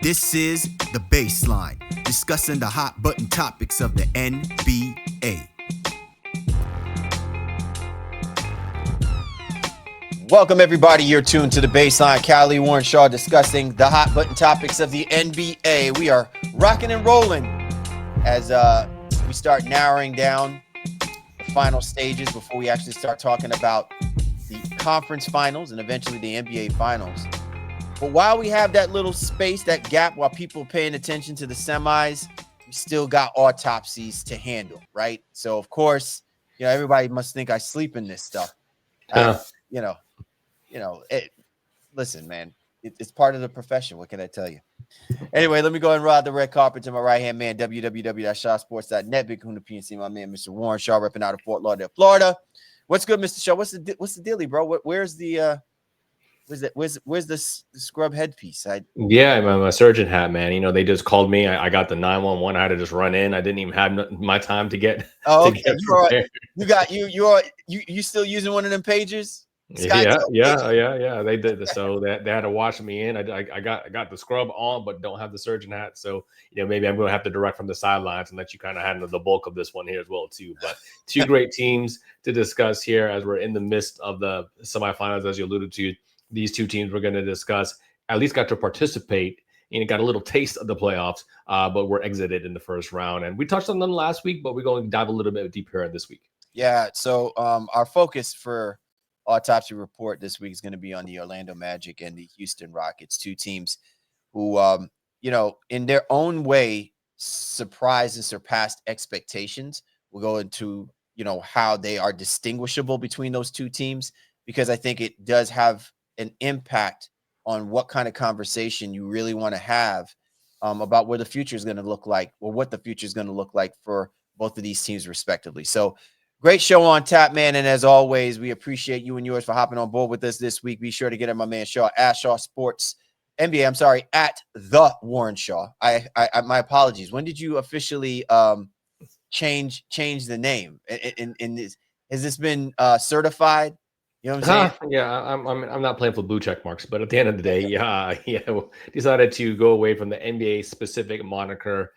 This is The Baseline, discussing the hot button topics of the NBA. Welcome, everybody. You're tuned to The Baseline. Callie Warren Shaw discussing the hot button topics of the NBA. We are rocking and rolling as we start narrowing down the final stages before we actually start talking about the conference finals and eventually the NBA finals. But while we have that little space, that gap, while people are paying attention to the semis, we still got autopsies to handle, right? So, of course, everybody must think I sleep in this stuff. Listen, man, it's part of the profession. What can I tell you? Anyway, let me go and ride the red carpet to my right-hand man, www.shawsports.net. Big Kahuna PNC, my man, Mr. Warren Shaw, repping out of Fort Lauderdale, Florida. What's good, Mr. Shaw? What's the dealie, bro? Where's the where's the scrub headpiece? My surgeon hat, man. They just called me. I got the 911. I had to just run in. I didn't even have my time to get. Oh, okay. You still using one of them pagers? Yeah. They did. So they had to wash me in. I got the scrub on, but don't have the surgeon hat. So maybe I'm going to have to direct from the sidelines and let you kind of handle the bulk of this one here as well too. But two great teams to discuss here as we're in the midst of the semifinals, as you alluded to. These two teams we're going to discuss at least got to participate and got a little taste of the playoffs, but were exited in the first round. And we touched on them last week, but we're going to dive a little bit deeper this week. Yeah. So our focus for Autopsy Report this week is going to be on the Orlando Magic and the Houston Rockets, two teams who, in their own way, surprised and surpassed expectations. We'll go into, how they are distinguishable between those two teams, because I think it does have an impact on what kind of conversation you really want to have about where the future is going to look like, or what the future is going to look like for both of these teams respectively. So great show on tap, man. And as always, we appreciate you and yours for hopping on board with us this week. Be sure to get at my man Shaw at Shaw Sports NBA. I'm sorry, at the Warren Shaw. I my apologies. When did you officially change the name? Has this been certified? You know what I'm saying? Yeah, I'm not playing for blue check marks, but at the end of the day, decided to go away from the NBA specific moniker,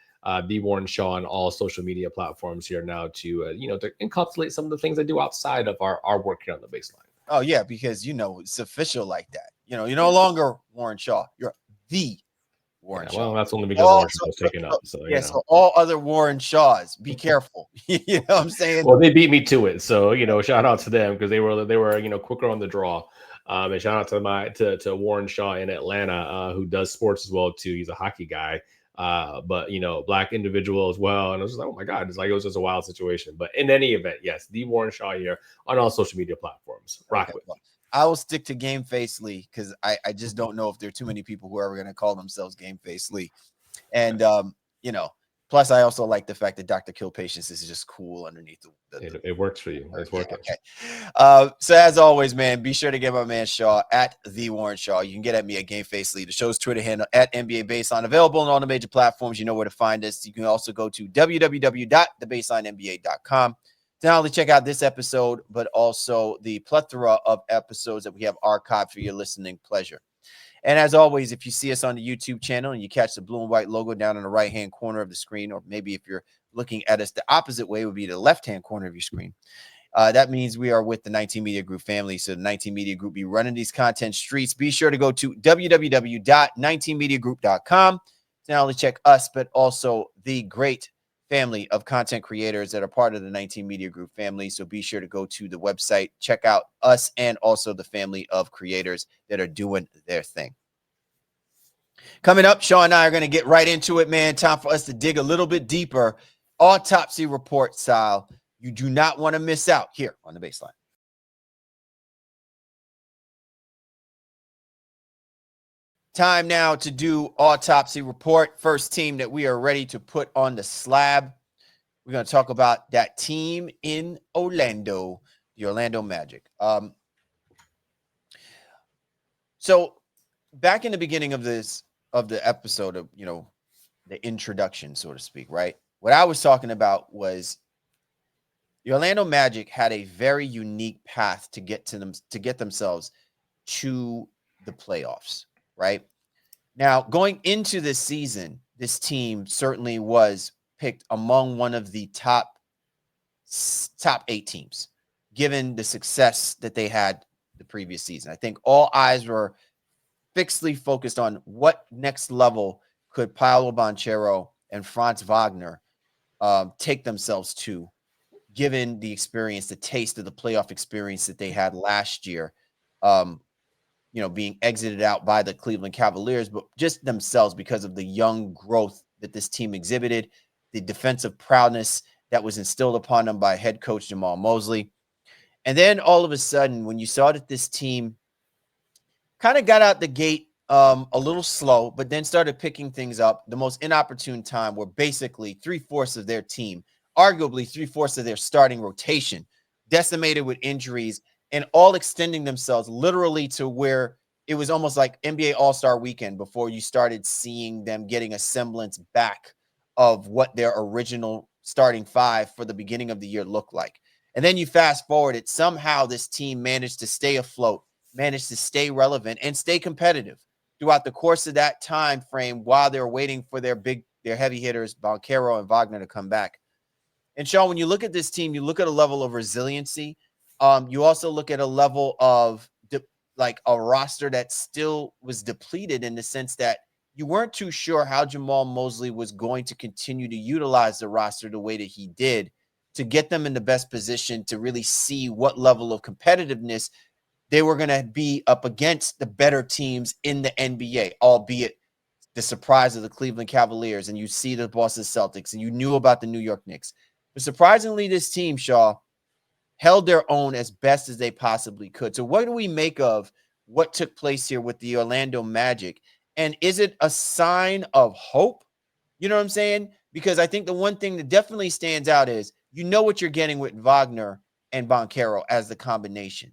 the Warren Shaw, on all social media platforms here now to encapsulate some of the things I do outside of our work here on the baseline. Oh yeah, because it's official like that. You're no longer Warren Shaw. You're the Warren Shaw. Well, that's only because Warren Shaw was taken up. So so all other Warren Shaws, be careful. You know what I'm saying? Well, they beat me to it, so shout out to them because they were quicker on the draw. And shout out to Warren Shaw in Atlanta, who does sports as well too. He's a hockey guy, but black individual as well. And I was just like, oh my god, it was just a wild situation. But in any event, yes, the Warren Shaw here on all social media platforms. Rock with. I will stick to Game Face Lee because I just don't know if there are too many people who are ever going to call themselves Game Face Lee. And, plus I also like the fact that Dr. Kill Patience is just cool underneath it works for you. It's working. Okay. So as always, man, be sure to get my man Shaw at the Warren Shaw. You can get at me at Game Face Lee. The show's Twitter handle at NBA Baseline, available on all the major platforms. You know where to find us. You can also go to www.thebaselinenba.com. to not only check out this episode, but also the plethora of episodes that we have archived for your listening pleasure. And as always, if you see us on the YouTube channel and you catch the blue and white logo down in the right-hand corner of the screen, or maybe if you're looking at us the opposite way, would be the left-hand corner of your screen. That means we are with the 19 Media Group family. So the 19 Media Group be running these content streets. Be sure to go to www.19mediagroup.com to not only check us, but also the great family of content creators that are part of the 19 Media Group family. So be sure to go to the website, check out us, and also the family of creators that are doing their thing. Coming up, Shaw and I are going to get right into it, man. Time for us to dig a little bit deeper, Autopsy Report style. You do not want to miss out here on the baseline. Time now to do Autopsy Report. First team that we are ready to put on the slab. We're going to talk about that team in Orlando, the Orlando Magic. So back in the beginning of the episode of, the introduction, so to speak, right? What I was talking about was the Orlando Magic had a very unique path to get themselves to the playoffs. Right? Now, going into this season, this team certainly was picked among one of the top 8 teams, given the success that they had the previous season. I think all eyes were fixedly focused on what next level could Paolo Banchero and Franz Wagner take themselves to, given the experience, the taste of the playoff experience that they had last year, being exited out by the Cleveland Cavaliers, but just themselves because of the young growth that this team exhibited, the defensive prowess that was instilled upon them by head coach Jamal Mosley. And then all of a sudden, when you saw that this team kind of got out the gate a little slow, but then started picking things up, the most inopportune time where basically 3/4 of their team, arguably 3/4 of their starting rotation, decimated with injuries and all extending themselves literally to where it was almost like NBA All-Star Weekend before you started seeing them getting a semblance back of what their original starting five for the beginning of the year looked like. And then you fast forward it, somehow this team managed to stay afloat, managed to stay relevant and stay competitive throughout the course of that time frame while they're waiting for their heavy hitters, Banchero and Wagner, to come back. And Sean, when you look at this team, you look at a level of resiliency. You also look at a level of like a roster that still was depleted in the sense that you weren't too sure how Jamal Mosley was going to continue to utilize the roster the way that he did to get them in the best position to really see what level of competitiveness they were going to be up against the better teams in the NBA, albeit the surprise of the Cleveland Cavaliers, and you see the Boston Celtics, and you knew about the New York Knicks. But surprisingly, this team, Shaw, held their own as best as they possibly could. So what do we make of what took place here with the Orlando Magic? And is it a sign of hope? You know what I'm saying? Because I think the one thing that definitely stands out is you know what you're getting with Wagner and Banchero as the combination.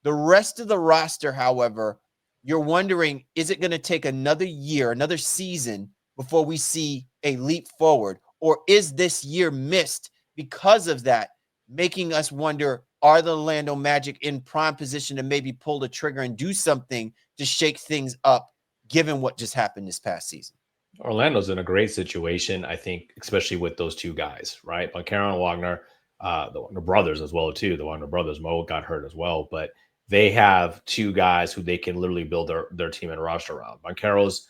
The rest of the roster, however, you're wondering, is it going to take another year, another season before we see a leap forward? Or is this year missed because of that, making us wonder, are the Orlando Magic in prime position to maybe pull the trigger and do something to shake things up, given what just happened this past season? Orlando's in a great situation, I think, especially with those two guys, right? Banchero and Wagner, the Wagner brothers as well, too. The Wagner brothers, Mo got hurt as well, but they have two guys who they can literally build their team and roster around. Banchero's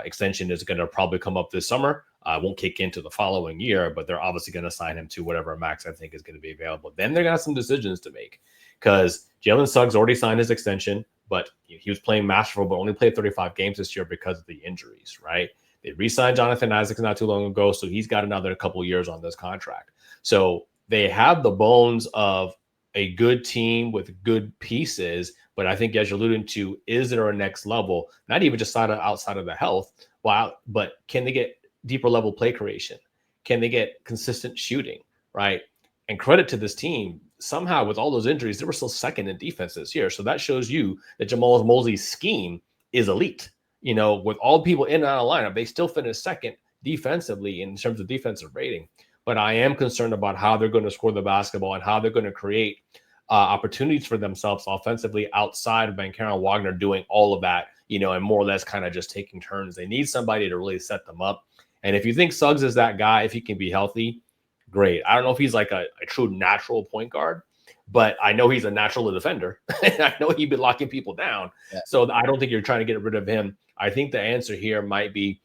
extension is going to probably come up this summer. Won't kick into the following year, but they're obviously going to sign him to whatever max I think is going to be available. Then they're going to have some decisions to make because Jalen Suggs already signed his extension, but he was playing masterful, but only played 35 games this year because of the injuries, right? They re-signed Jonathan Isaacs not too long ago, so he's got another couple years on this contract. So they have the bones of a good team with good pieces, but I think as you're alluding to, is there a next level? Not even just outside of the health, but can they get deeper level play creation? Can they get consistent shooting, right? And credit to this team, somehow with all those injuries, they were still second in defense this year. So that shows you that Jamal Mosley's scheme is elite. You know, with all people in and out of lineup, they still finished second defensively in terms of defensive rating. But I am concerned about how they're going to score the basketball and how they're going to create opportunities for themselves offensively outside of Banchero and Wagner doing all of that, you know, and more or less kind of just taking turns. They need somebody to really set them up. And if you think Suggs is that guy, if he can be healthy, great. I don't know if he's like a true natural point guard, but I know he's a natural defender. I know he'd be locking people down. Yeah. So I don't think you're trying to get rid of him. I think the answer here might be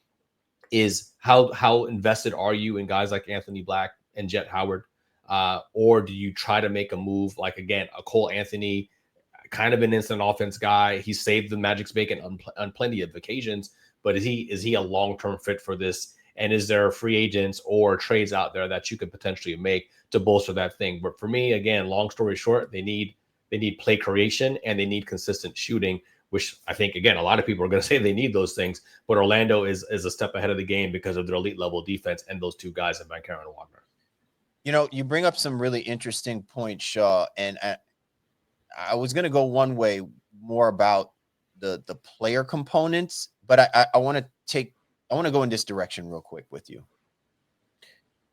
is how invested are you in guys like Anthony Black and Jett Howard? Or do you try to make a move like, again, a Cole Anthony, kind of an instant offense guy? He saved the Magic's bacon on plenty of occasions, but is he a long-term fit for this? And is there free agents or trades out there that you could potentially make to bolster that thing? But for me, again, long story short, they need play creation and they need consistent shooting, which I think, again, a lot of people are going to say they need those things, but Orlando is a step ahead of the game because of their elite level defense and those two guys in Banchero and Wagner. You know, you bring up some really interesting points, Shaw, and I was going to go one way more about the player components, but I want to go in this direction real quick with you.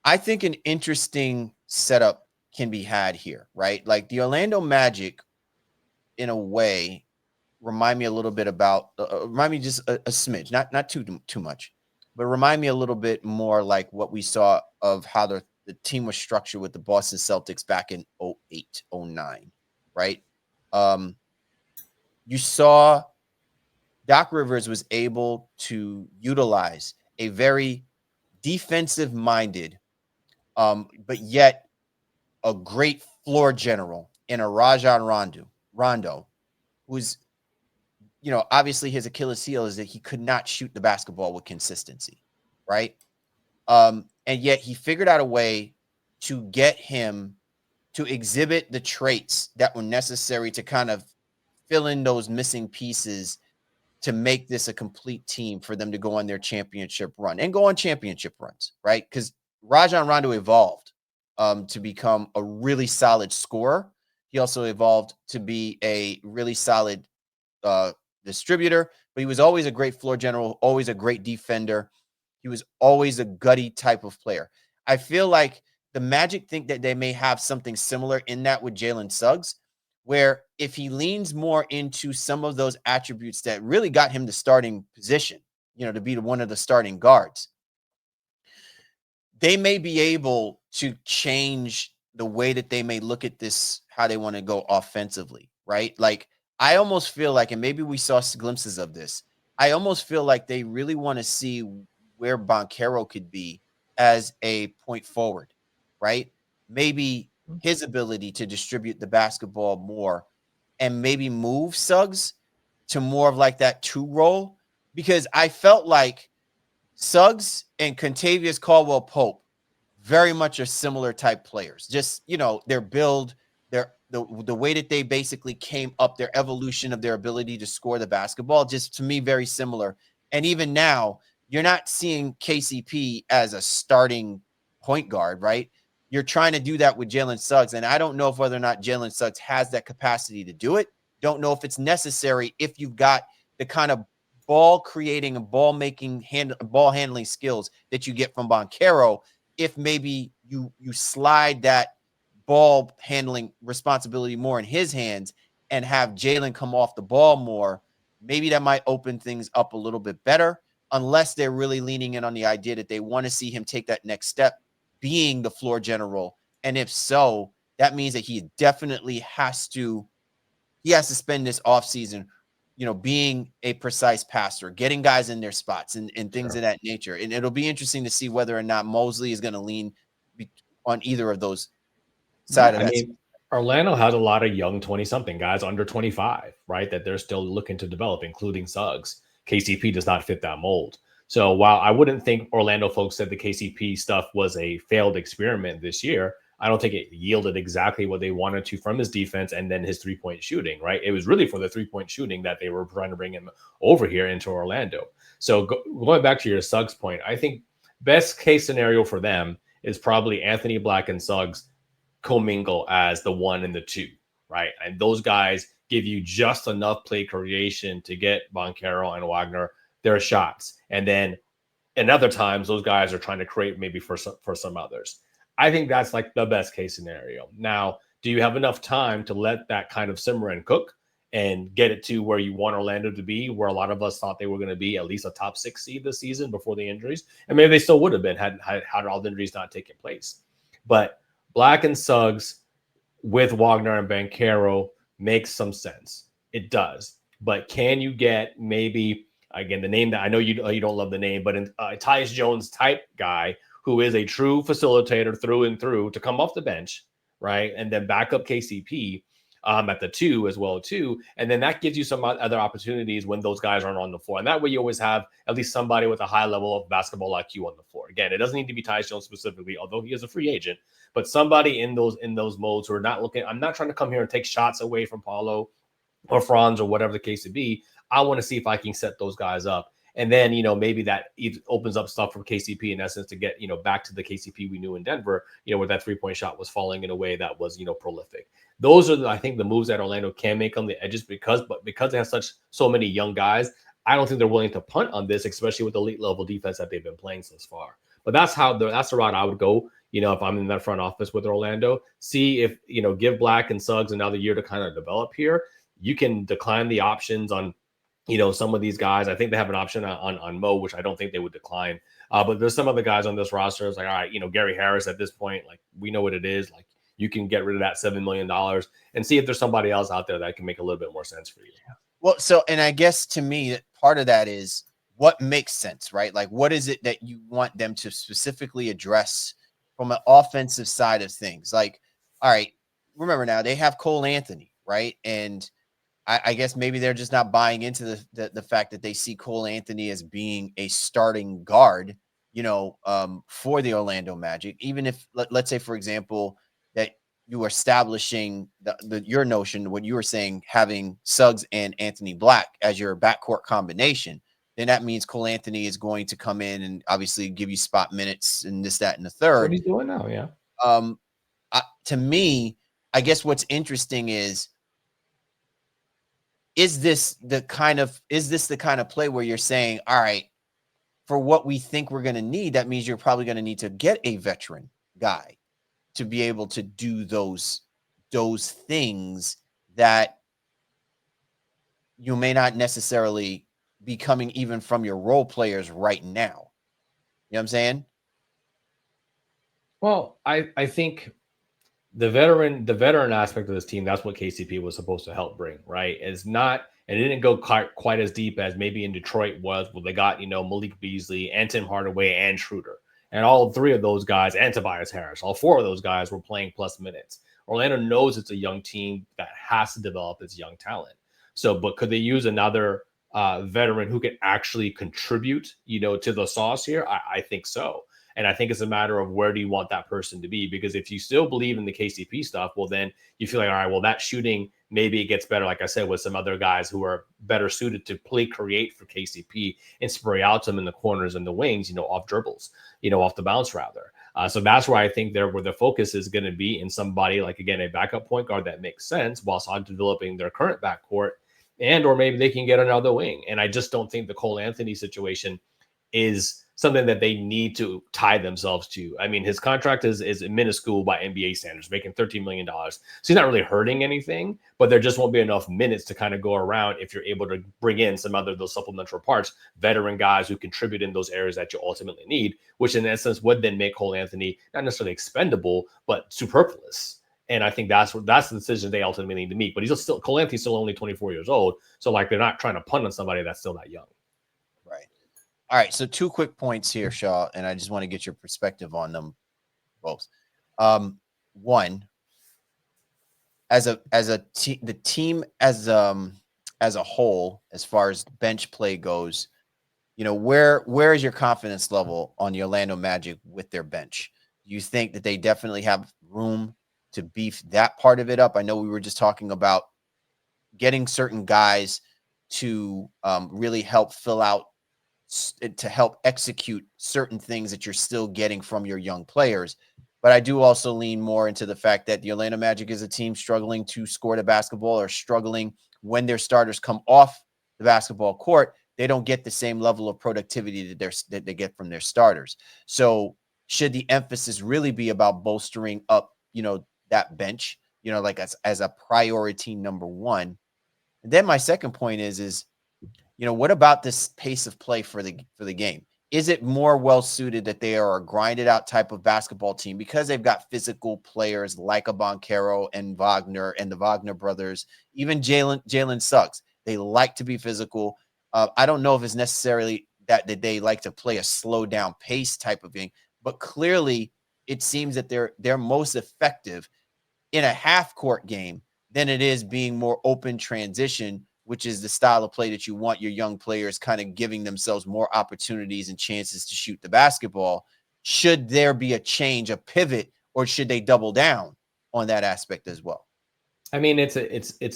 I think an interesting setup can be had here, right? Like the Orlando Magic, in a way, remind me a little bit about remind me just a smidge, not too much, but remind me a little bit more like what we saw of how the team was structured with the Boston Celtics back in 08, 09, right? You saw Doc Rivers was able to utilize a very defensive-minded, but yet a great floor general in a Rondo, who's, obviously his Achilles heel is that he could not shoot the basketball with consistency, right? And yet he figured out a way to get him to exhibit the traits that were necessary to kind of fill in those missing pieces to make this a complete team for them to go on their championship run and go on championship runs, right? Because Rajon Rondo evolved to become a really solid scorer. He also evolved to be a really solid distributor, but he was always a great floor general, always a great defender. He was always a gutty type of player. I feel like the Magic think that they may have something similar in that with Jalen Suggs, where if he leans more into some of those attributes that really got him the starting position, to be one of the starting guards, they may be able to change the way that they may look at this, how they want to go offensively, right? Like, I almost feel like, and maybe we saw glimpses of this, I almost feel like they really want to see where Banchero could be as a point forward, right? Maybe his ability to distribute the basketball more and maybe move Suggs to more of like that 2 role, because I felt like Suggs and Contavious Caldwell-Pope very much are similar type players. Just, their build, the way that they basically came up, their evolution of their ability to score the basketball, just to me, very similar. And even now, you're not seeing KCP as a starting point guard, right? You're trying to do that with Jalen Suggs. And I don't know if whether or not Jalen Suggs has that capacity to do it. Don't know if it's necessary if you've got the kind of ball creating and ball making, ball handling skills that you get from Banchero. If maybe you slide that ball handling responsibility more in his hands and have Jalen come off the ball more, maybe that might open things up a little bit better, unless they're really leaning in on the idea that they want to see him take that next step, being the floor general. And if so, that means that he definitely has to spend this offseason, being a precise passer, getting guys in their spots and things of that nature. And it'll be interesting to see whether or not Mosley is going to lean on either of those side of that. Orlando has a lot of young 20-something guys under 25, right, that they're still looking to develop, including Suggs. KCP does not fit that mold. So while I wouldn't think Orlando folks said the KCP stuff was a failed experiment this year, I don't think it yielded exactly what they wanted to from his defense and then his three-point shooting, right? It was really for the three-point shooting that they were trying to bring him over here into Orlando. So going back to your Suggs point, I think best case scenario for them is probably Anthony Black and Suggs commingle as the 1 and the 2, right? And those guys give you just enough play creation to get Banchero and Wagner their shots. And then in other times, those guys are trying to create maybe for some others. I think that's like the best case scenario. Now, do you have enough time to let that kind of simmer and cook and get it to where you want Orlando to be, where a lot of us thought they were going to be at least a top 6 seed this season before the injuries? And maybe they still would have been had all the injuries not taken place. But Black and Suggs with Wagner and Banchero makes some sense. It does. But can you get maybe, again, the name that I know you don't love the name, but Tyus Jones type guy who is a true facilitator through and through to come off the bench, right? And then back up KCP at the 2 as well too. And then that gives you some other opportunities when those guys aren't on the floor. And that way you always have at least somebody with a high level of basketball IQ on the floor. Again, it doesn't need to be Tyus Jones specifically, although he is a free agent, but somebody in those modes who are not looking. I'm not trying to come here and take shots away from Paolo or Franz or whatever the case would be. I want to see if I can set those guys up. And then, maybe that opens up stuff for KCP in essence to get, back to the KCP we knew in Denver, where that 3-point shot was falling in a way that was, prolific. Those are, I think, the moves that Orlando can make on the edges because they have so many young guys. I don't think they're willing to punt on this, especially with the elite level defense that they've been playing so far. But that's the route I would go. If I'm in that front office with Orlando, see if, give Black and Suggs another year to kind of develop here. you can decline the options on, some of these guys. I think they have an option on Mo, which I don't think they would decline. But there's some other guys on this roster. It's like, all right, Gary Harris at this point, like we know what it is. Like you can get rid of that $7 million and see if there's somebody else out there that can make a little bit more sense for you. Well, and I guess to me, part of that is what makes sense, right? Like what is it that you want them to specifically address from an offensive side of things? Like, all right, remember now they have Cole Anthony, right? And I guess maybe they're just not buying into the fact that they see Cole Anthony as being a starting guard, for the Orlando Magic. Even if, let's say, for example, that you are establishing your notion, what you were saying, having Suggs and Anthony Black as your backcourt combination, then that means Cole Anthony is going to come in and obviously give you spot minutes and this, that, and the third. What he's doing now, yeah. To me, I guess what's interesting is this the kind of play where you're saying, all right, for what we think we're going to need, that means you're probably going to need to get a veteran guy to be able to do those things that you may not necessarily be coming even from your role players right now. You know what I'm saying? Well, I think the veteran aspect of this team, that's what KCP was supposed to help bring, right? It's not, and it didn't go quite as deep as maybe in Detroit was, where they got, Malik Beasley and Tim Hardaway and Schroeder. And all three of those guys, and Tobias Harris, all four of those guys were playing plus minutes. Orlando knows it's a young team that has to develop its young talent. So, but could they use another veteran who can actually contribute, to the sauce here? I think so. And I think it's a matter of where do you want that person to be? Because if you still believe in the KCP stuff, well, then you feel like, all right, well, that shooting, maybe it gets better, like I said, with some other guys who are better suited to create for KCP and spray out them in the corners and the wings, off dribbles, off the bounce rather. So that's where I think where the focus is going to be in somebody like, again, a backup point guard that makes sense whilst on developing their current backcourt, or maybe they can get another wing. And I just don't think the Cole Anthony situation is something that they need to tie themselves to. I mean, his contract is minuscule by NBA standards, making $13 million. So he's not really hurting anything, but there just won't be enough minutes to kind of go around if you're able to bring in some other those supplemental parts, veteran guys who contribute in those areas that you ultimately need, which in essence would then make Cole Anthony not necessarily expendable, but superfluous. And I think that's the decision they ultimately need to make. But Cole Anthony's still only 24 years old. So like they're not trying to punt on somebody that's still that young. Right. All right, so 2 quick points here, Shaw, and I just want to get your perspective on them both. One, the team as a whole, as far as bench play goes, where is your confidence level on the Orlando Magic with their bench? Do you think that they definitely have room to beef that part of it up? I know we were just talking about getting certain guys to really help fill out, to help execute certain things that you're still getting from your young players. But I do also lean more into the fact that the Orlando Magic is a team struggling to score the basketball, or struggling when their starters come off the basketball court. They don't get the same level of productivity that they get from their starters. So should the emphasis really be about bolstering up, that bench, like as a priority number one? And then my second point is, what about this pace of play for the game? Is it more well suited that they are a grinded out type of basketball team because they've got physical players like a Banchero and Wagner and the Wagner brothers, even Jalen Suggs? They like to be physical. I don't know if it's necessarily that they like to play a slow down pace type of thing, but clearly it seems that they're most effective in a half court game than it is being more open transition, which is the style of play that you want your young players kind of giving themselves more opportunities and chances to shoot the basketball. Should there be a change, a pivot, or should they double down on that aspect as well? I mean, it's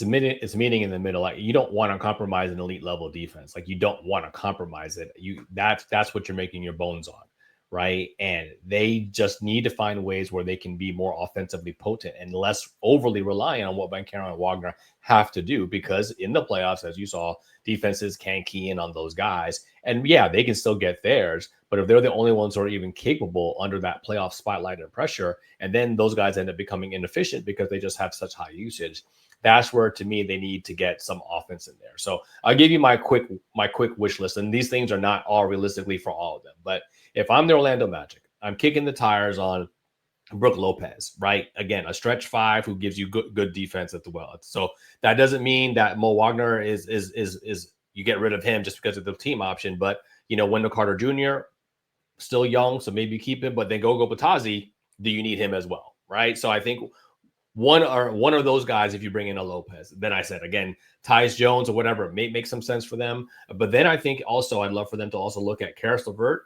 meeting in the middle. Like, you don't want to compromise an elite level defense. Like, you don't want to compromise it. That's what you're making your bones on, right? And they just need to find ways where they can be more offensively potent and less overly reliant on what Banchero and Wagner have to do, because in the playoffs, as you saw, defenses can key in on those guys. And yeah, they can still get theirs, but if they're the only ones who are even capable under that playoff spotlight and pressure, and then those guys end up becoming inefficient because they just have such high usage, That's where, to me, they need to get some offense in there. So I'll give you my quick wish list. And these things are not all realistically for all of them. But if I'm the Orlando Magic, I'm kicking the tires on Brook Lopez, right? Again, a stretch five who gives you good defense at the well. So that doesn't mean that Mo Wagner is you get rid of him just because of the team option. But, Wendell Carter Jr., still young, so maybe keep him. But then Gogo Batazzi, do you need him as well, right? So I think one of those guys, if you bring in a Lopez, then I said, again, Tyus Jones or whatever, may make some sense for them. But then I think also I'd love for them to also look at Caris LeVert,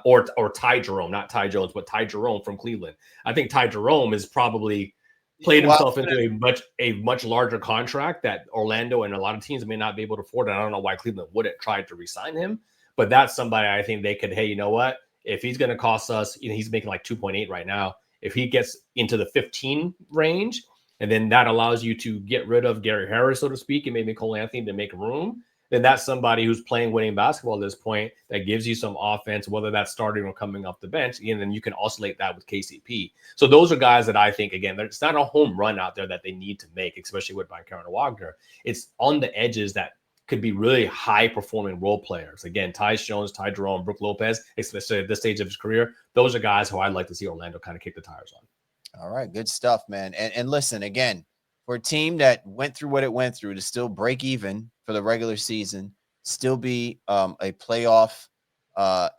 or Ty Jerome, not Ty Jones, but Ty Jerome from Cleveland. I think Ty Jerome has probably played himself into a much larger contract that Orlando and a lot of teams may not be able to afford. And I don't know why Cleveland wouldn't try to re-sign him, but that's somebody I think they could, hey, you know what? If he's going to cost us, he's making like 2.8 right now. If he gets into the 15 range, and then that allows you to get rid of Gary Harris, so to speak, and maybe Cole Anthony to make room, then that's somebody who's playing winning basketball at this point that gives you some offense, whether that's starting or coming off the bench. And then you can oscillate that with KCP. So those are guys that I think, again, it's not a home run out there that they need to make, especially with Banchero and Wagner. It's on the edges that could be really high-performing role players. Again, Tyus Jones, Ty Jerome, Brook Lopez, especially at this stage of his career, those are guys who I'd like to see Orlando kind of kick the tires on. All right, good stuff, man. And listen, again, for a team that went through what it went through to still break even for the regular season, still be a playoff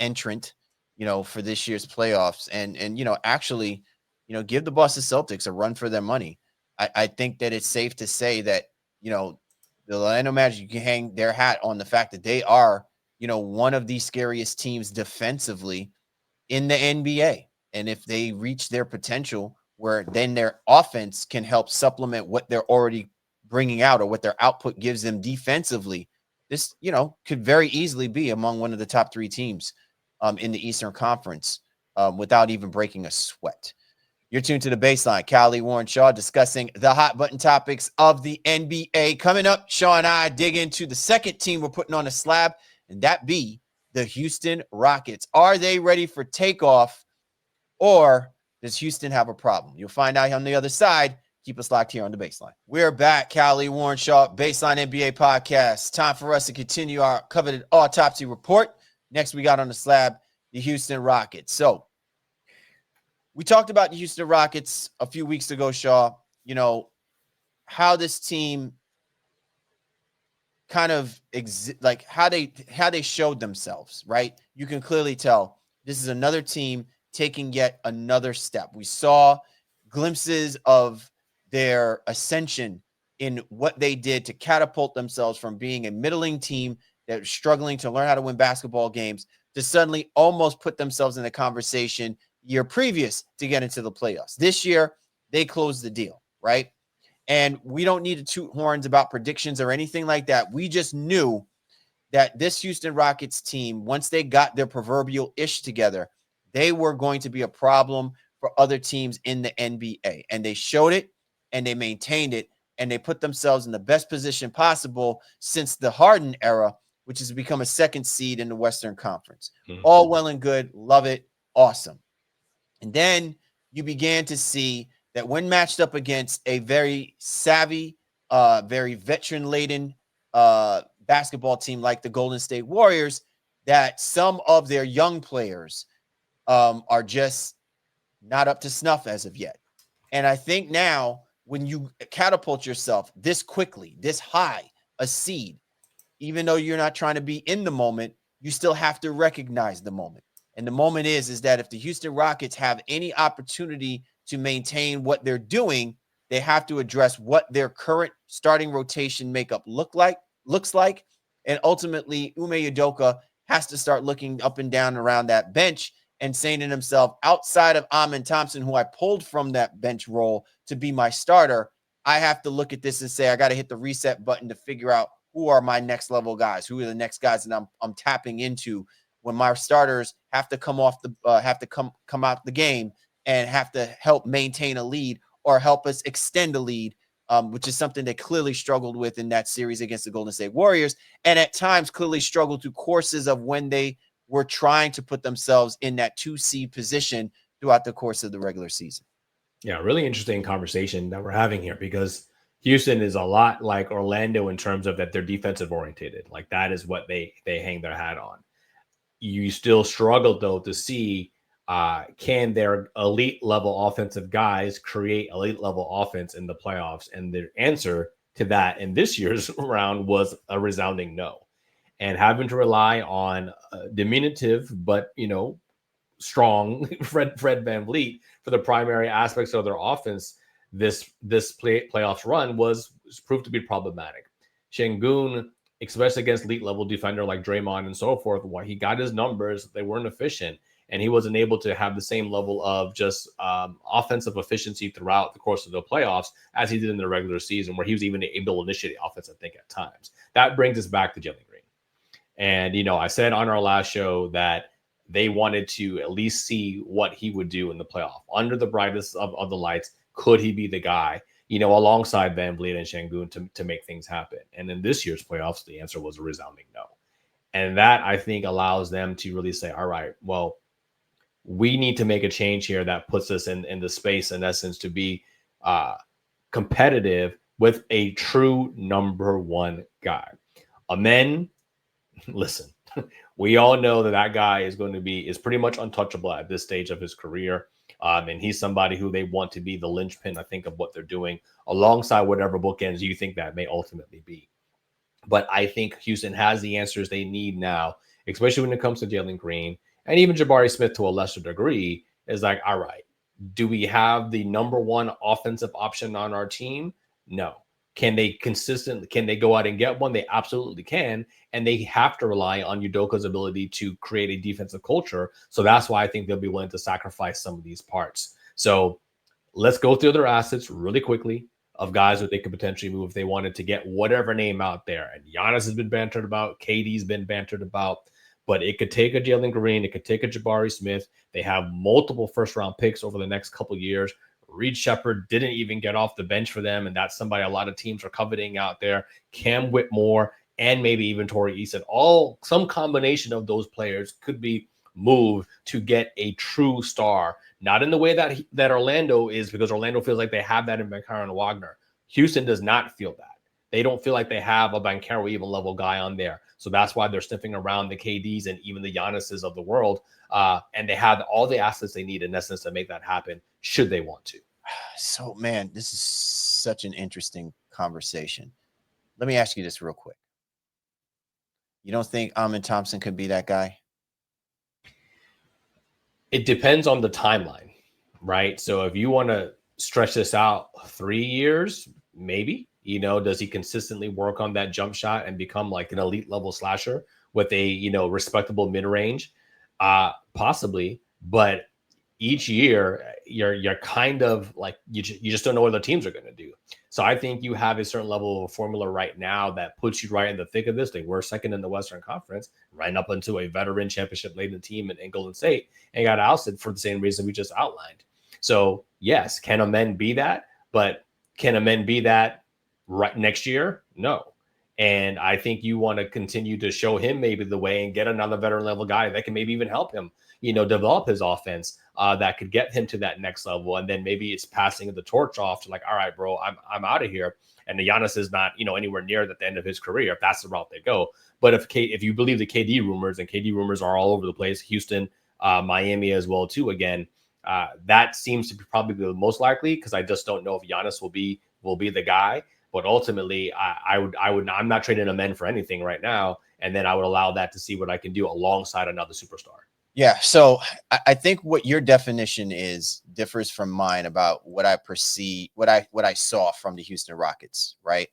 entrant, for this year's playoffs, and actually, give the Boston Celtics a run for their money. I think that it's safe to say that, the Orlando Magic can hang their hat on the fact that they are, one of the scariest teams defensively in the NBA. And if they reach their potential, where then their offense can help supplement what they're already bringing out or what their output gives them defensively, this, could very easily be among one of the top three teams in the Eastern Conference without even breaking a sweat. You're tuned to The Baseline. Callie, Warren, Shaw discussing the hot button topics of the NBA. Coming up, Shaw and I dig into the second team we're putting on a slab, and that be the Houston Rockets. Are they ready for takeoff, or does Houston have a problem? You'll find out on the other side. Keep us locked here on The Baseline. We're back. Callie, Warren, Shaw, Baseline NBA podcast. Time for us to continue our coveted autopsy report. Next, we got on the slab the Houston Rockets. So, we talked about the Houston Rockets a few weeks ago, Shaw, how this team kind of how they showed themselves, right? You can clearly tell this is another team taking yet another step. We saw glimpses of their ascension in what they did to catapult themselves from being a middling team that was struggling to learn how to win basketball games to suddenly almost put themselves in the conversation year previous to get into the playoffs. This year, they closed the deal, right? And we don't need to toot horns about predictions or anything like that. We just knew that this Houston Rockets team, once they got their proverbial ish together, they were going to be a problem for other teams in the NBA. And they showed it, and they maintained it, and they put themselves in the best position possible since the Harden era, which has become a second seed in the Western Conference. All well and good. Love it. Awesome. And then you began to see that when matched up against a very savvy, very veteran-laden basketball team like the Golden State Warriors, that some of their young players are just not up to snuff as of yet. And I think now when you catapult yourself this quickly, this high, a seed, even though you're not trying to be in the moment, you still have to recognize the moment. And the moment is that if the Houston Rockets have any opportunity to maintain what they're doing, they have to address what their current starting rotation makeup looks like. And ultimately, Udoka has to start looking up and down around that bench and saying to himself, outside of Thompson, who I pulled from that bench role to be my starter, I have to look at this and say, I got to hit the reset button to figure out who are my next level guys, who are the next guys that I'm tapping into when my starters have to come off come out the game and have to help maintain a lead or help us extend a lead, which is something they clearly struggled with in that series against the Golden State Warriors, and at times clearly struggled through courses of when they were trying to put themselves in that 2 seed position throughout the course of the regular season. Yeah, really interesting conversation that we're having here, because Houston is a lot like Orlando in terms of that they're defensive oriented. Like that is what they hang their hat on. You still struggle though to see can their elite level offensive guys create elite level offense in the playoffs? And the answer to that in this year's round was a resounding no. And having to rely on diminutive but strong Fred VanVleet for the primary aspects of their offense this playoffs run was proved to be problematic. Şengün, especially against elite level defender like Draymond and so forth, while he got his numbers, they weren't efficient, and he wasn't able to have the same level of just offensive efficiency throughout the course of the playoffs as he did in the regular season, where he was even able to initiate offense, I think, at times. That brings us back to Jalen Green. And, I said on our last show that they wanted to at least see what he would do in the playoff. Under the brightest of the lights, could he be the guy, alongside VanVleet and Şengün to make things happen? And in this year's playoffs, the answer was a resounding no. And that, I think, allows them to really say, all right, well, we need to make a change here that puts us in the space, in essence, to be competitive with a true number one guy. Amen. Listen, we all know that guy is pretty much untouchable at this stage of his career. And he's somebody who they want to be the linchpin, I think, of what they're doing, alongside whatever bookends you think that may ultimately be. But I think Houston has the answers they need now, especially when it comes to Jalen Green and even Jabari Smith to a lesser degree. Is like, all right, do we have the number one offensive option on our team? No. Can they go out and get one? They absolutely can. And they have to rely on Udoka's ability to create a defensive culture. So that's why I think they'll be willing to sacrifice some of these parts. So let's go through their assets really quickly of guys that they could potentially move if they wanted to get whatever name out there. And Giannis has been bantered about. KD's been bantered about. But it could take a Jalen Green. It could take a Jabari Smith. They have multiple first-round picks over the next couple of years. Reed Shepherd didn't even get off the bench for them, and that's somebody a lot of teams are coveting out there. Cam Whitmore and maybe even Torrey Eason. Some combination of those players could be moved to get a true star. Not in the way that Orlando is, because Orlando feels like they have that in Banchero and Wagner. Houston does not feel that. They don't feel like they have a Banchero even level guy on there. So that's why they're sniffing around the KDs and even the Giannis's of the world. And they have all the assets they need, in essence, to make that happen, should they want to. So, man, this is such an interesting conversation. Let me ask you this real quick. You don't think Thompson could be that guy? It depends on the timeline, right? So if you want to stretch this out 3 years, maybe, does he consistently work on that jump shot and become like an elite level slasher with a, respectable mid-range? Possibly. But each year you're kind of like, you just don't know what the teams are going to do. So I think you have a certain level of a formula right now that puts you right in the thick of this. They were second in the Western Conference, right up into a veteran championship laden team in Golden State, and got ousted for the same reason we just outlined. So yes, can Amen be that? But can Amen be that right next year? No. And I think you want to continue to show him maybe the way and get another veteran level guy that can maybe even help him, develop his offense that could get him to that next level. And then maybe it's passing the torch off to like, all right, bro, I'm out of here. And the Giannis is not, anywhere near at the end of his career, if that's the route they go. But if you believe the KD rumors, and KD rumors are all over the place, Houston, Miami as well too, again, that seems to be probably the most likely, because I just don't know if Giannis will be the guy. But ultimately, I'm not trading Amen for anything right now. And then I would allow that to see what I can do alongside another superstar. Yeah. So I think what your definition is differs from mine about what I perceive, what I saw from the Houston Rockets. Right.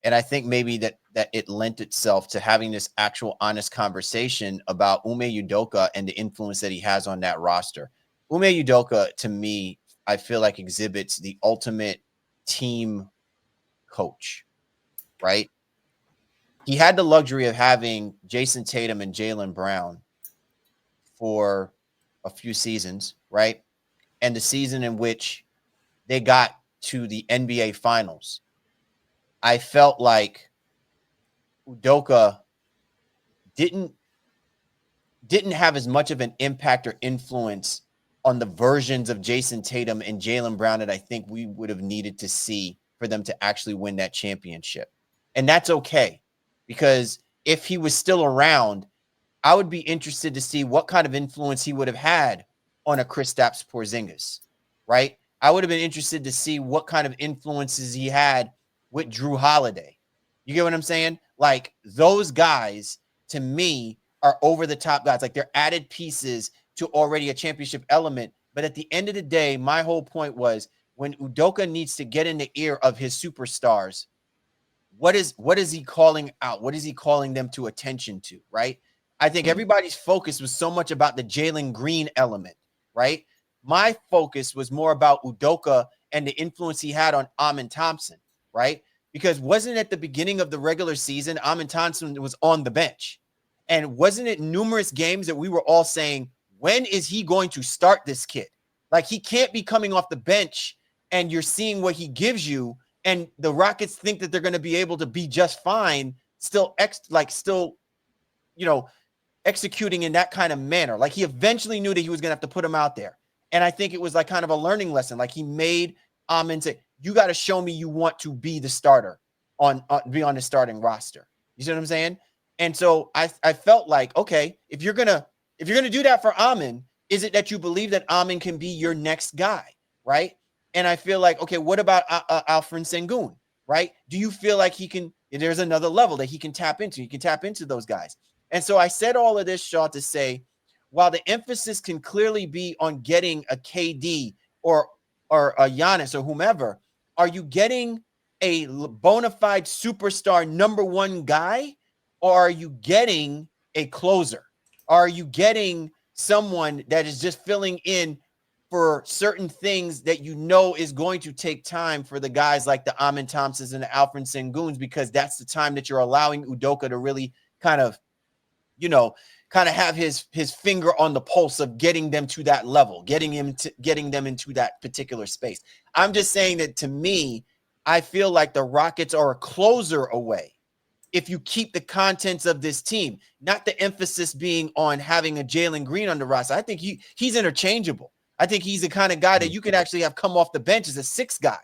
And I think maybe that it lent itself to having this actual honest conversation about Ime Udoka and the influence that he has on that roster. Ime Udoka, to me, I feel like exhibits the ultimate team coach, right? He had the luxury of having Jason Tatum and Jaylen Brown for a few seasons, right? And the season in which they got to the NBA Finals, I felt like Udoka didn't have as much of an impact or influence on the versions of Jason Tatum and Jaylen Brown that I think we would have needed to see for them to actually win that championship. And that's okay, because if he was still around, I would be interested to see what kind of influence he would have had on a Kristaps Porzingis, right? I would have been interested to see what kind of influences he had with Drew Holiday. You get what I'm saying? Like, those guys, to me, are over the top guys. Like, they're added pieces to already a championship element. But at the end of the day, my whole point was, when Udoka needs to get in the ear of his superstars, what is he calling out? What is he calling them to attention to, right? I think everybody's focus was so much about the Jalen Green element, right? My focus was more about Udoka and the influence he had on Thompson, right? Because wasn't at the beginning of the regular season, Thompson was on the bench? And wasn't it numerous games that we were all saying, when is he going to start this kid? Like, he can't be coming off the bench and you're seeing what he gives you, and the Rockets think that they're going to be able to be just fine, still executing in that kind of manner. Like, he eventually knew that he was going to have to put him out there. And I think it was like kind of a learning lesson. Like, he made Amin say, you got to show me you want to be the starter be on the starting roster. You see what I'm saying? And so I felt like, okay, if you're going to do that for Amin, is it that you believe that Amin can be your next guy, right? And I feel like, okay, what about Alperen Şengün, right? Do you feel like there's another level that he can tap into? He can tap into those guys. And so I said all of this, Shaw, to say, while the emphasis can clearly be on getting a KD or a Giannis or whomever, are you getting a bona fide superstar number one guy, or are you getting a closer? Are you getting someone that is just filling in for certain things that you know is going to take time for the guys like the Amin Thompsons and the Alperen Şengüns, because that's the time that you're allowing Udoka to really kind of have his finger on the pulse of getting them to that level, getting them into that particular space. I'm just saying that, to me, I feel like the Rockets are a closer away if you keep the contents of this team, not the emphasis being on having a Jalen Green on the roster. I think he's interchangeable. I think he's the kind of guy that you could actually have come off the bench as a sixth guy.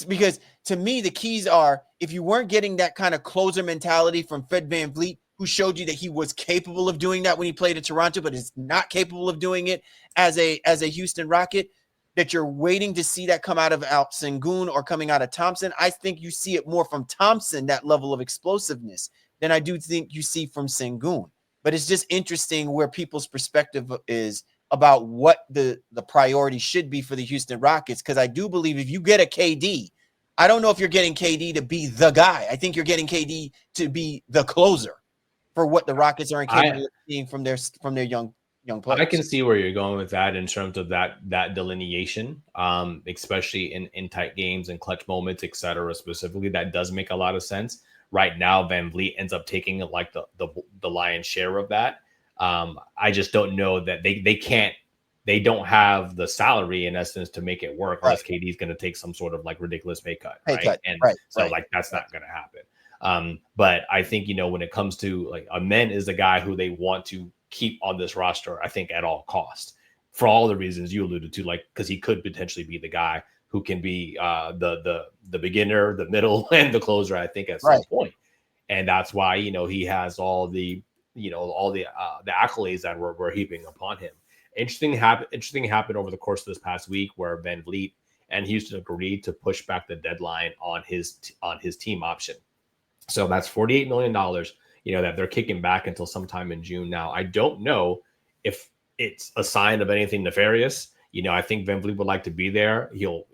Because to me, the keys are, if you weren't getting that kind of closer mentality from Fred VanVleet, who showed you that he was capable of doing that when he played at Toronto, but is not capable of doing it as a Houston Rocket, that you're waiting to see that come out of Şengün or coming out of Thompson. I think you see it more from Thompson, that level of explosiveness, than I do think you see from Şengün. But it's just interesting where people's perspective is about what the priority should be for the Houston Rockets, because I do believe if you get a KD, I don't know if you're getting KD to be the guy. I think you're getting KD to be the closer for what the Rockets are incapable of seeing from their young players. I can see where you're going with that in terms of that delineation, especially in tight games and clutch moments, etc. Specifically, that does make a lot of sense. Right now, VanVleet ends up taking like the lion's share of that. I just don't know that they don't have the salary in essence to make it work, unless KD is going to take some sort of like ridiculous pay cut, right? Like that's not going to happen. But I think, when it comes to like Amin is the guy who they want to keep on this roster, I think at all costs, for all the reasons you alluded to, like, because he could potentially be the guy who can be the beginner, the middle, and the closer, I think, at some point. And that's why, he has all the accolades that we're heaping upon him. Interesting happened over the course of this past week, where VanVleet and Houston agreed to push back the deadline on his team option. So that's $48 million, that they're kicking back until sometime in June. Now, I don't know if it's a sign of anything nefarious. I think VanVleet would like to be there. He'll,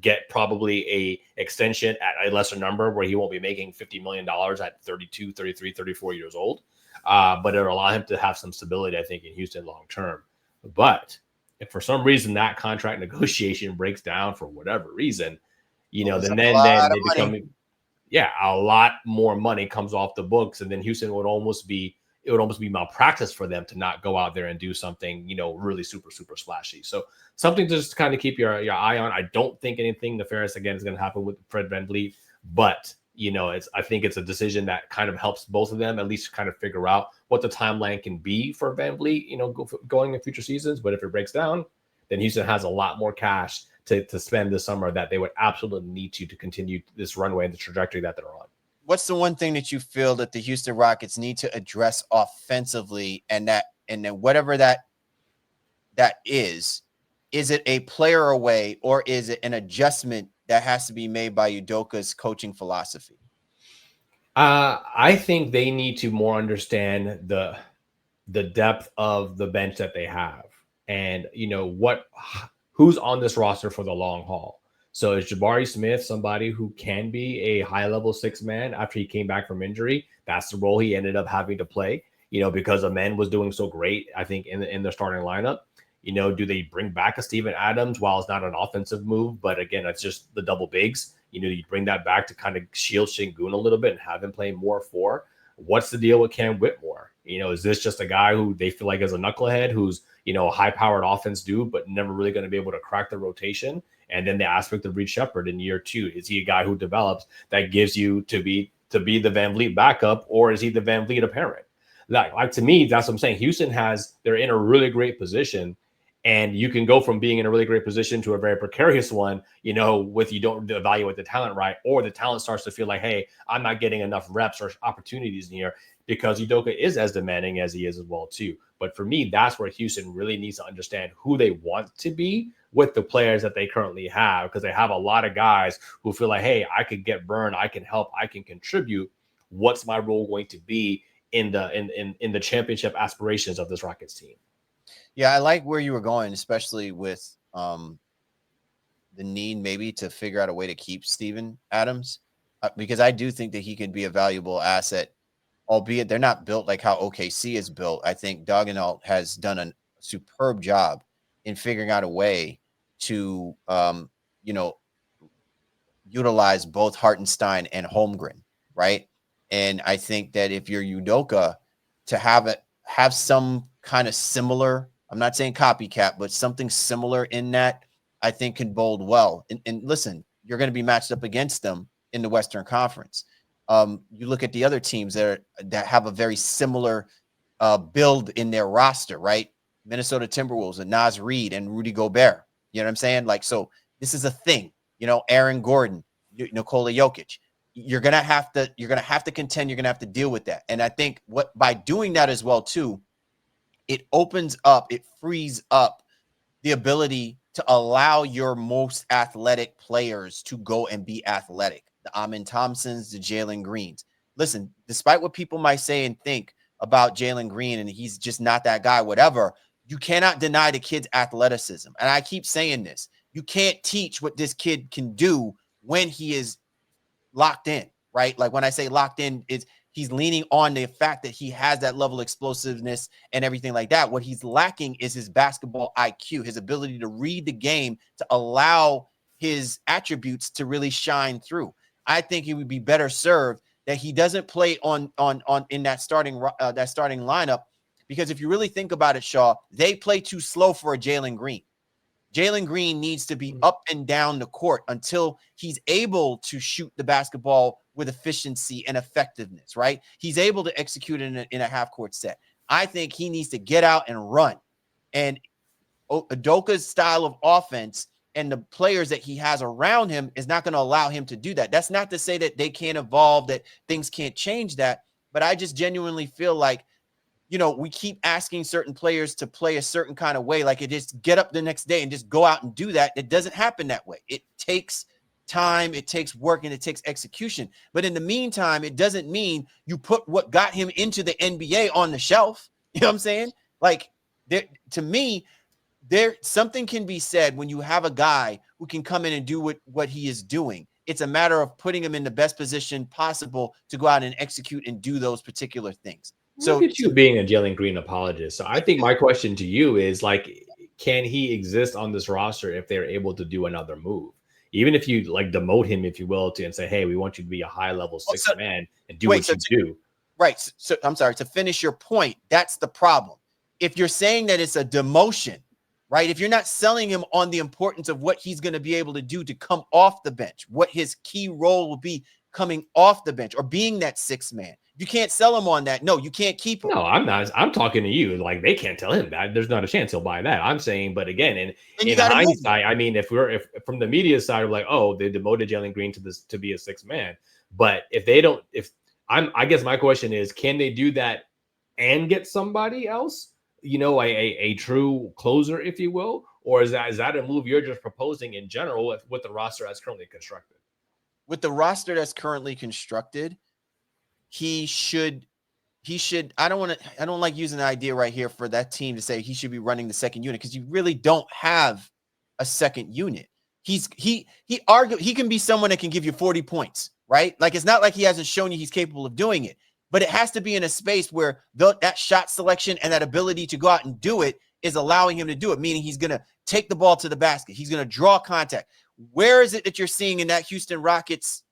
get probably a extension at a lesser number where he won't be making $50 million at 32, 33, 34 years old. But it'll allow him to have some stability, I think, in Houston long term. But if for some reason that contract negotiation breaks down for whatever reason, then they become, a lot more money comes off the books, and then Houston would almost be malpractice for them to not go out there and do something, really super, super splashy. So something to just kind of keep your eye on. I don't think anything nefarious, again, is going to happen with Fred VanVleet, but I think it's a decision that kind of helps both of them at least kind of figure out what the timeline can be for VanVleet, going in future seasons. But if it breaks down, then Houston has a lot more cash to spend this summer that they would absolutely need to continue this runway and the trajectory that they're on. What's the one thing that you feel that the Houston Rockets need to address offensively, and then whatever that is it a player away, or is it an adjustment that has to be made by Udoka's coaching philosophy? I think they need to more understand the depth of the bench that they have, and who's on this roster for the long haul. So is Jabari Smith somebody who can be a high-level six man after he came back from injury? That's the role he ended up having to play, because Amen was doing so great, I think, in the starting lineup. Do they bring back a Steven Adams? While it's not an offensive move, but again, it's just the double bigs. You bring that back to kind of shield Şengün a little bit and have him play more four. What's the deal with Cam Whitmore? Is this just a guy who they feel like is a knucklehead who's, a high-powered offense dude, but never really going to be able to crack the rotation? And then the aspect of Reed Shepherd in year two, is he a guy who develops that gives you to be the VanVleet backup, or is he the VanVleet apparent? Like to me, that's what I'm saying. Houston they're in a really great position, and you can go from being in a really great position to a very precarious one, with you don't evaluate the talent right, or the talent starts to feel like, hey, I'm not getting enough reps or opportunities in here, because Udoka is as demanding as he is as well too. But for me, that's where Houston really needs to understand who they want to be with the players that they currently have, because they have a lot of guys who feel like, hey, I could get burned, I can help, I can contribute. What's my role going to be in the championship aspirations of this Rockets team? Yeah, I like where you were going, especially with the need maybe to figure out a way to keep Steven Adams, because I do think that he could be a valuable asset, albeit they're not built like how OKC is built. I think Dagenalt has done a superb job in figuring out a way to, utilize both Hartenstein and Holmgren, right? And I think that if you're Udoka, to have some kind of similar, I'm not saying copycat, but something similar in that, I think can bode well. And listen, you're going to be matched up against them in the Western Conference. You look at the other teams that have a very similar build in their roster, right? Minnesota Timberwolves and Naz Reid and Rudy Gobert. You know what I'm saying? Like, so this is a thing. Aaron Gordon, Nikola Jokic. You're gonna have to contend. You're gonna have to deal with that. And I think by doing that as well too, it frees up the ability to allow your most athletic players to go and be athletic. The Amin Thompsons, the Jalen Greens. Listen, despite what people might say and think about Jalen Green, and he's just not that guy, whatever, you cannot deny the kid's athleticism. And I keep saying this. You can't teach what this kid can do when he is locked in, right? Like when I say locked in, he's leaning on the fact that he has that level of explosiveness and everything like that. What he's lacking is his basketball IQ, his ability to read the game, to allow his attributes to really shine through. I think he would be better served that he doesn't play on in that starting lineup, because if you really think about it, Shaw, they play too slow for a Jalen Green. Jalen Green needs to be up and down the court until he's able to shoot the basketball with efficiency and effectiveness, right? He's able to execute in a half-court set. I think he needs to get out and run. And Udoka's style of offense and the players that he has around him is not going to allow him to do that. That's not to say that they can't evolve, that things can't change that, but I just genuinely feel like, we keep asking certain players to play a certain kind of way, like it just get up the next day and just go out and do that. It doesn't happen that way. It takes time, it takes work, and it takes execution. But in the meantime, it doesn't mean you put what got him into the NBA on the shelf. You know what I'm saying? Like, to me, something can be said when you have a guy who can come in and do what he is doing. It's a matter of putting him in the best position possible to go out and execute and do those particular things. So look at you being a Jalen Green apologist. So I think my question to you is, like, can he exist on this roster if they're able to do another move? Even if you demote him, if you will, and say, hey, we want you to be a high level six man and do what you do. Right. So I'm sorry, to finish your point, that's the problem. If you're saying that it's a demotion, right? If you're not selling him on the importance of what he's going to be able to do to come off the bench, what his key role will be coming off the bench or being that sixth man, You can't sell him on that. No, you can't keep him. No, I'm not. I'm talking to you. Like, they can't tell him that. There's not a chance he'll buy that. I'm saying, but again, in hindsight, I mean, if from the media side, we're like, oh, they demoted Jalen Green to be a sixth man. But I guess my question is, can they do that and get somebody else? A true closer, if you will, or is that a move you're just proposing in general with the roster that's currently constructed? With the roster that's currently constructed, he should. I don't like using the idea right here for that team to say he should be running the second unit, because you really don't have a second unit. He can be someone that can give you 40 points, right? Like, it's not like he hasn't shown you he's capable of doing it, but it has to be in a space where that shot selection and that ability to go out and do it is allowing him to do it, meaning he's going to take the ball to the basket. He's going to draw contact. Where is it that you're seeing in that Houston Rockets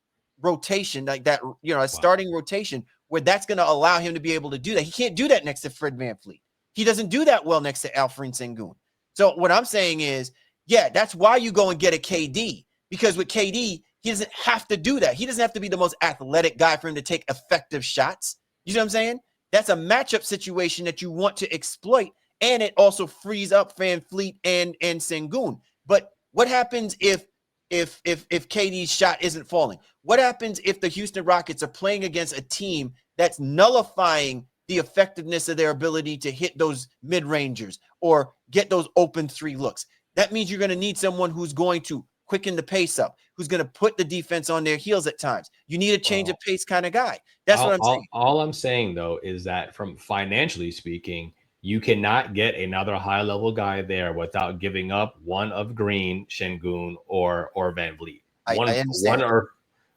rotation, like that, starting rotation, where that's going to allow him to be able to do that? He can't do that next to Fred VanVleet. He doesn't do that well next to Alperen Şengün. So what I'm saying is, yeah, that's why you go and get a KD, because with KD, he doesn't have to do that. He doesn't have to be the most athletic guy for him to take effective shots. You know what I'm saying? That's a matchup situation that you want to exploit, and it also frees up VanVleet and Şengün. But what happens if KD's shot isn't falling? What happens if the Houston Rockets are playing against a team that's nullifying the effectiveness of their ability to hit those mid-rangers or get those open three looks? That means you're going to need someone who's going to quicken the pace up, who's going to put the defense on their heels at times. You need a change of pace kind of guy. That's what I'm saying. All I'm saying, though, is that from financially speaking, you cannot get another high-level guy there without giving up one of Green, Şengün, or VanVleet.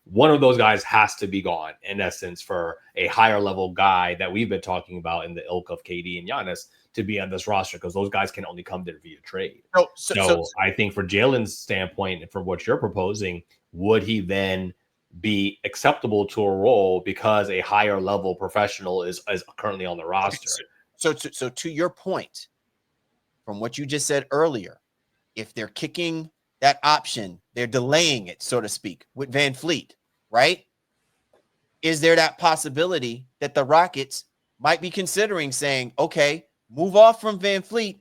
One of those guys has to be gone, in essence, for a higher-level guy that we've been talking about in the ilk of KD and Giannis to be on this roster, because those guys can only come there via trade. So I think for Jalen's standpoint, and for what you're proposing, would he then be acceptable to a role because a higher-level professional is currently on the roster? So to your point, from what you just said earlier, if they're kicking that option, they're delaying it, so to speak, with VanVleet, right? Is there that possibility that the Rockets might be considering saying, okay, move off from VanVleet.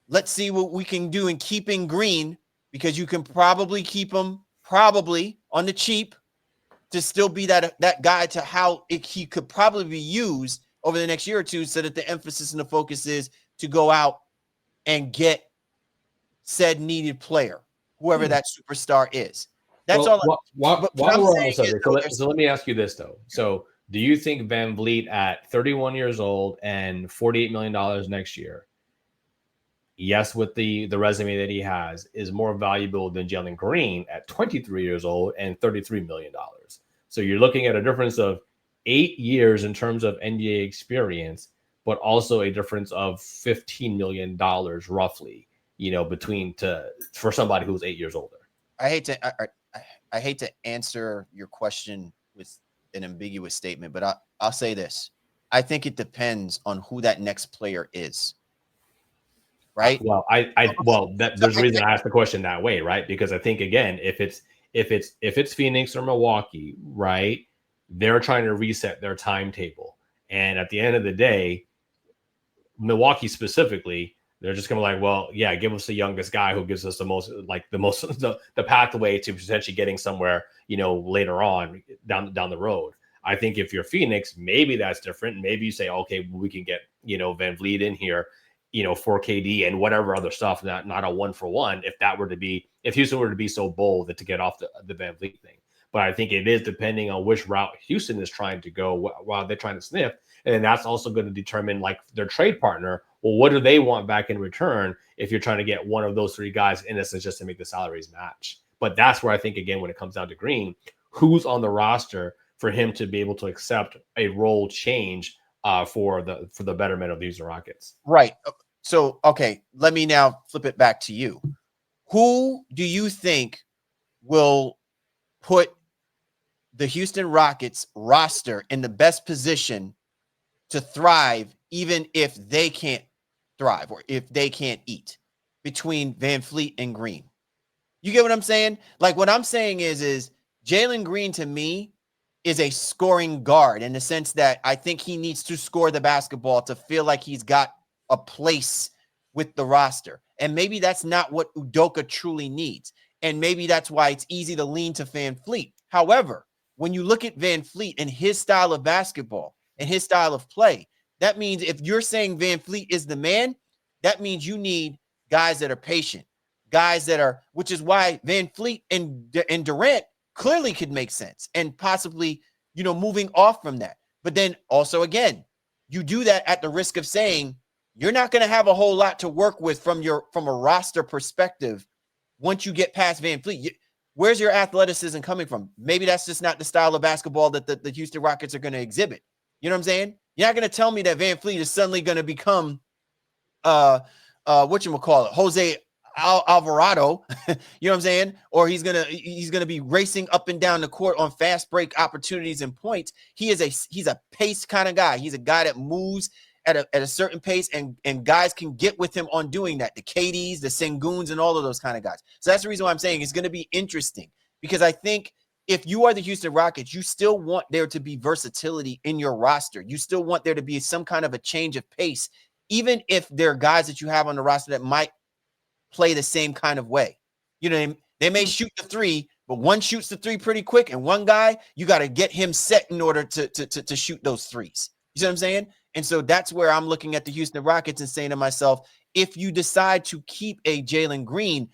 Let's see what we can do in keeping Green, because you can probably keep him on the cheap to still be that guy to how he could probably be used over the next year or two, so that the emphasis and the focus is to go out and get said needed player, whoever that superstar is. That's all. While we're on the subject, so let me ask you this, though. So do you think VanVleet at 31 years old and $48 million next year, yes, with the resume that he has, is more valuable than Jalen Green at 23 years old and $33 million? So you're looking at a difference of 8 years in terms of NBA experience, but also a difference of $15 million roughly, for somebody who's 8 years older. I hate to answer your question with an ambiguous statement, but I'll say this. I think it depends on who that next player is. Right? Well, there's a reason I asked the question that way, right? Because I think, again, if it's Phoenix or Milwaukee, right, they're trying to reset their timetable. And at the end of the day, Milwaukee specifically, they're just going to give us the youngest guy who gives us the pathway to potentially getting somewhere, later on down the road. I think if you're Phoenix, maybe that's different. Maybe you say, okay, we can get, VanVleet in here, for KD and whatever other stuff, not a 1-for-1. If Houston were to be so bold to get off the VanVleet thing. But I think it is depending on which route Houston is trying to go while they're trying to sniff. And then that's also going to determine their trade partner. Well, what do they want back in return if you're trying to get one of those three guys, in essence, just to make the salaries match? But that's where I think, again, when it comes down to Green, who's on the roster for him to be able to accept a role change for the betterment of these Rockets? Right. So, okay, let me now flip it back to you. Who do you think will put the Houston Rockets roster in the best position to thrive, even if they can't thrive or if they can't eat, between VanVleet and Green? You get what I'm saying? Like, what I'm saying is Jalen Green, to me, is a scoring guard in the sense that I think he needs to score the basketball to feel like he's got a place with the roster. And maybe that's not what Udoka truly needs. And maybe that's why it's easy to lean to VanVleet. However, when you look at VanVleet and his style of basketball and his style of play, that means if you're saying VanVleet is the man, that means you need guys that are patient, guys that are, which is why VanVleet and Durant clearly could make sense and possibly, moving off from that. But then also, again, you do that at the risk of saying you're not going to have a whole lot to work with from a roster perspective once you get past VanVleet. Where's your athleticism coming from? Maybe that's just not the style of basketball that the Houston Rockets are going to exhibit. You know what I'm saying? You're not going to tell me that VanVleet is suddenly going to become Jose Alvarado, you know what I'm saying? Or he's gonna be racing up and down the court on fast break opportunities and points. He's a pace kind of guy. He's a guy that moves at a certain pace, and guys can get with him on doing that. The KDs, the Şengüns, and all of those kind of guys. So that's the reason why I'm saying it's going to be interesting, because I think if you are the Houston Rockets, you still want there to be versatility in your roster. You still want there to be some kind of a change of pace, even if there are guys that you have on the roster that might play the same kind of way. They may shoot the three, but one shoots the three pretty quick, and one guy, you got to get him set in order to shoot those threes. You see what I'm saying? And so that's where I'm looking at the Houston Rockets and saying to myself, if you decide to keep a Jalen Green,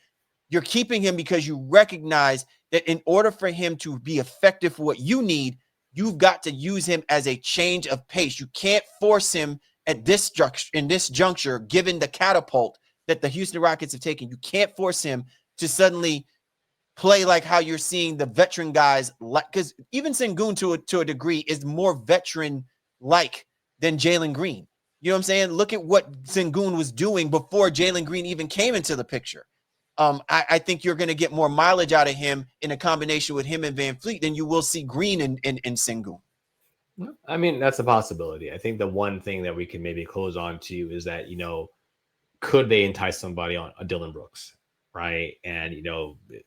you're keeping him because you recognize that in order for him to be effective for what you need, you've got to use him as a change of pace. You can't force him at this juncture, given the catapult that the Houston Rockets have taken. You can't force him to suddenly play like how you're seeing the veteran guys, like, because even Şengün to a degree is more veteran-like than Jalen Green. You know what I'm saying? Look at what Şengün was doing before Jalen Green even came into the picture. I think you're going to get more mileage out of him in a combination with him and VanVleet than you will see Green in Şengün. I mean, that's a possibility. I think the one thing that we can maybe close on to is that, could they entice somebody on a Dillon Brooks, right? And,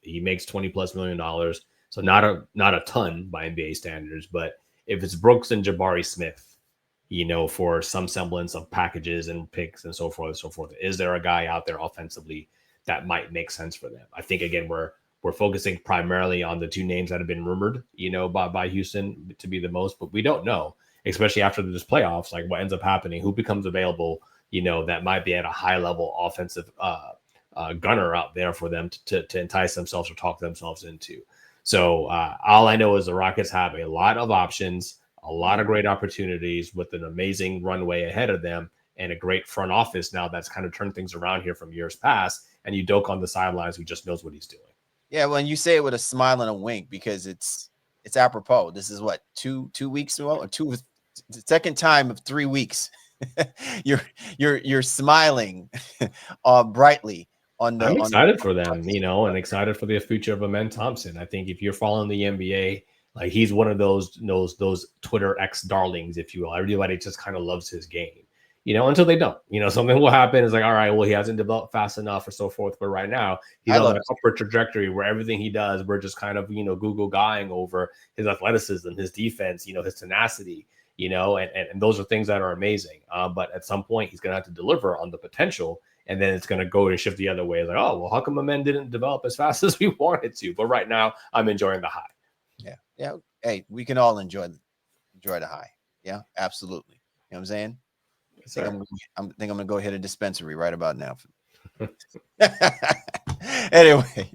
he makes $20+ million. So not a ton by NBA standards, but if it's Brooks and Jabari Smith, for some semblance of packages and picks and so forth, is there a guy out there offensively that might make sense for them? I think, again, we're focusing primarily on the two names that have been rumored, by Houston to be the most, but we don't know, especially after this playoffs, like what ends up happening, who becomes available, that might be at a high level offensive gunner out there for them to entice themselves or talk themselves into. So all I know is the Rockets have a lot of options, a lot of great opportunities with an amazing runway ahead of them and a great front office now that's kind of turned things around here from years past. And Udoka on the sidelines who just knows what he's doing. Yeah, well, and you say it with a smile and a wink because it's apropos. This is what, two weeks ago, or the second time of 3 weeks. you're smiling brightly on the. I'm excited for them, and excited for the future of Amen Thompson. I think if you're following the NBA, like, he's one of those Twitter X darlings, if you will. Everybody just kind of loves his game, until they don't. Something will happen. It's like, all right, well, he hasn't developed fast enough or so forth. But right now, he's on an upward trajectory where everything he does, we're just kind of, Google guying over his athleticism, his defense, his tenacity. And those are things that are amazing. But at some point, he's going to have to deliver on the potential, and then it's going to go and shift the other way. It's like, oh, well, how come Amen didn't develop as fast as we wanted to? But right now, I'm enjoying the high. Yeah. Hey, we can all enjoy the high. Yeah, absolutely. You know what I'm saying? I think I'm going to go hit a dispensary right about now. Anyway,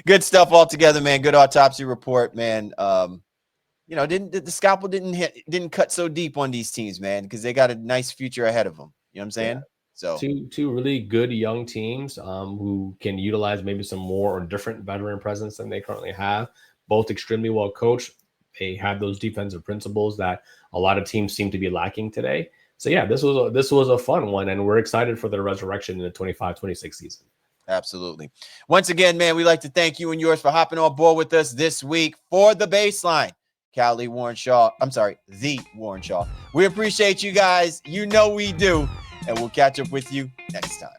good stuff all together, man. Good autopsy report, man. The scalpel didn't cut so deep on these teams, man, because they got a nice future ahead of them. You know what I'm saying? Yeah. So two really good young teams who can utilize maybe some more or different veteran presence than they currently have. Both extremely well coached. They have those defensive principles that a lot of teams seem to be lacking today. So yeah, this was a fun one, and we're excited for the resurrection in the 25-26 season. Absolutely. Once again, man, we'd like to thank you and yours for hopping on board with us this week for the Baseline. The Warren Shaw. We appreciate you guys. We do. And we'll catch up with you next time.